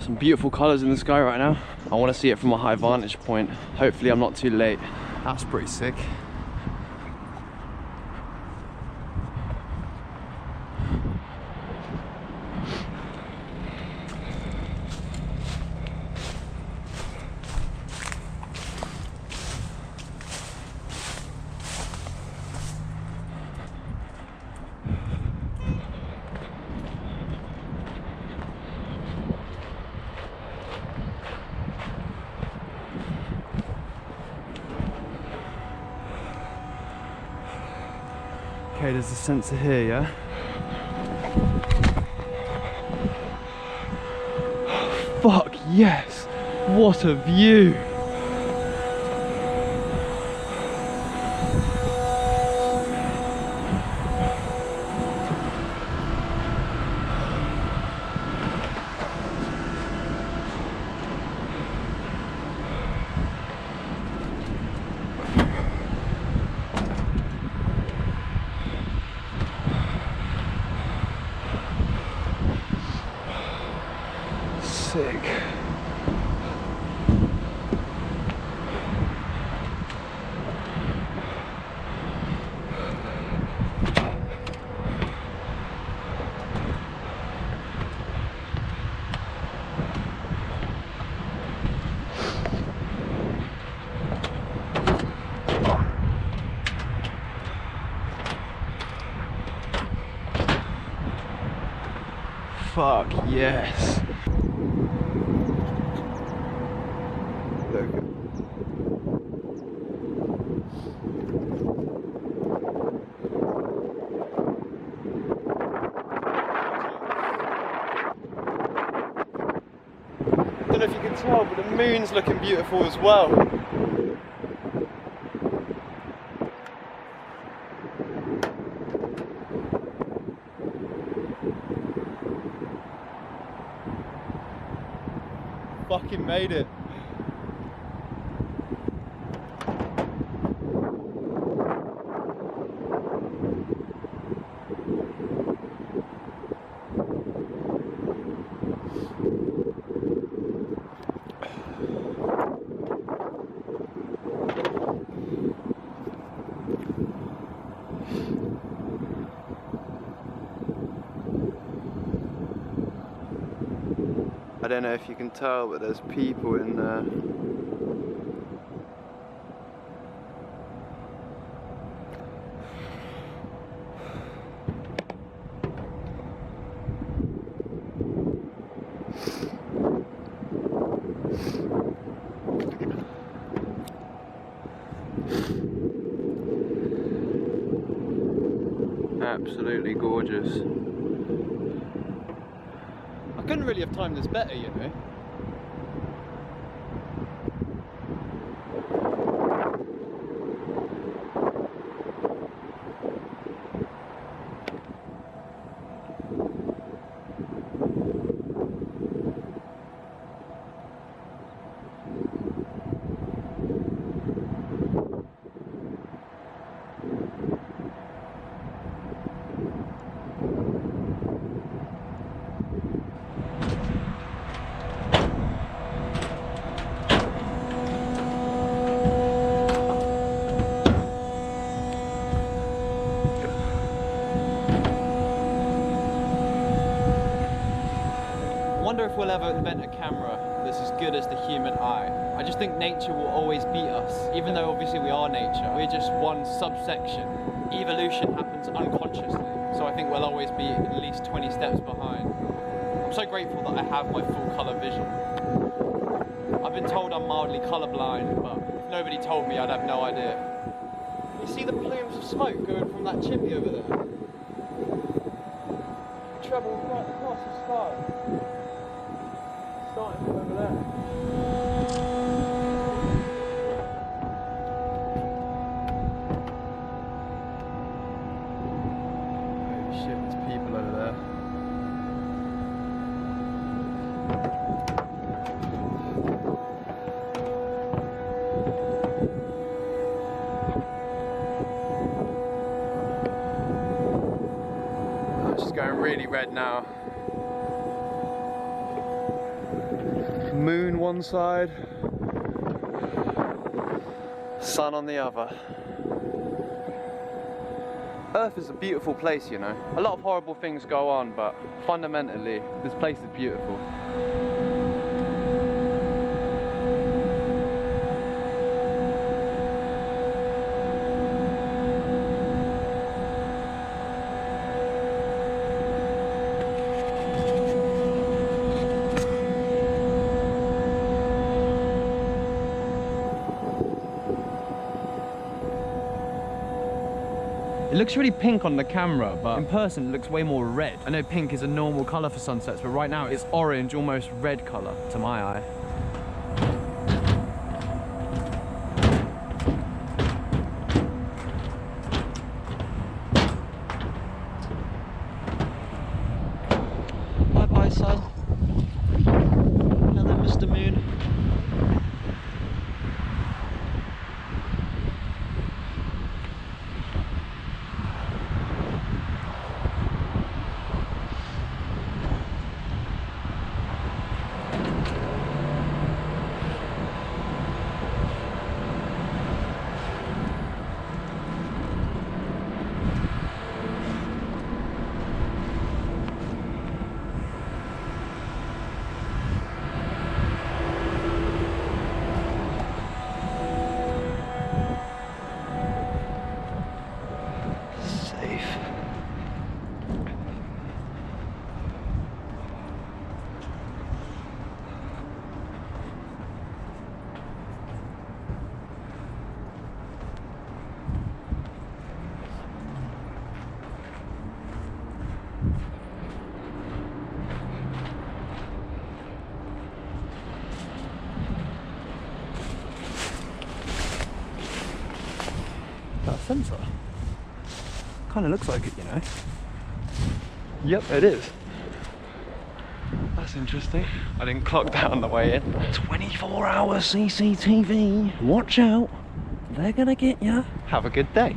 Some beautiful colours in the sky right now. I want to see it from a high vantage point. Hopefully I'm not too late. That's pretty sick. Okay, there's a sensor here, yeah? Fuck yes! What a view! Sick. Fuck yes. Look. I don't know if you can tell, but the moon's looking beautiful as well. Fucking made it. I don't know if you can tell, but there's people in there. Absolutely gorgeous. I couldn't really have timed this better, you know. I wonder if we'll ever invent a camera that's as good as the human eye. I just think nature will always beat us, even though obviously we are nature. We're just one subsection. Evolution happens unconsciously, so I think we'll always be at least 20 steps behind. I'm so grateful that I have my full colour vision. I've been told I'm mildly colourblind, but if nobody told me, I'd have no idea. You see the plumes of smoke going from that chimney over there? We travel right across the sky. Starting from over there. Holy shit, there's people over there. Oh, it's just going really red now. Moon one side, sun on the other. Earth is a beautiful place, you know. A lot of horrible things go on, but fundamentally, this place is beautiful. It looks really pink on the camera, but in person it looks way more red. I know pink is a normal colour for sunsets, but right now it's orange, almost red colour to my eye. Bye bye, sun. And then Mr. Moon. That sensor kind of looks like it, you know. Yep, it is. That's interesting. I didn't clock that on the way in. 24-hour CCTV. Watch out. They're gonna get you. Have a good day.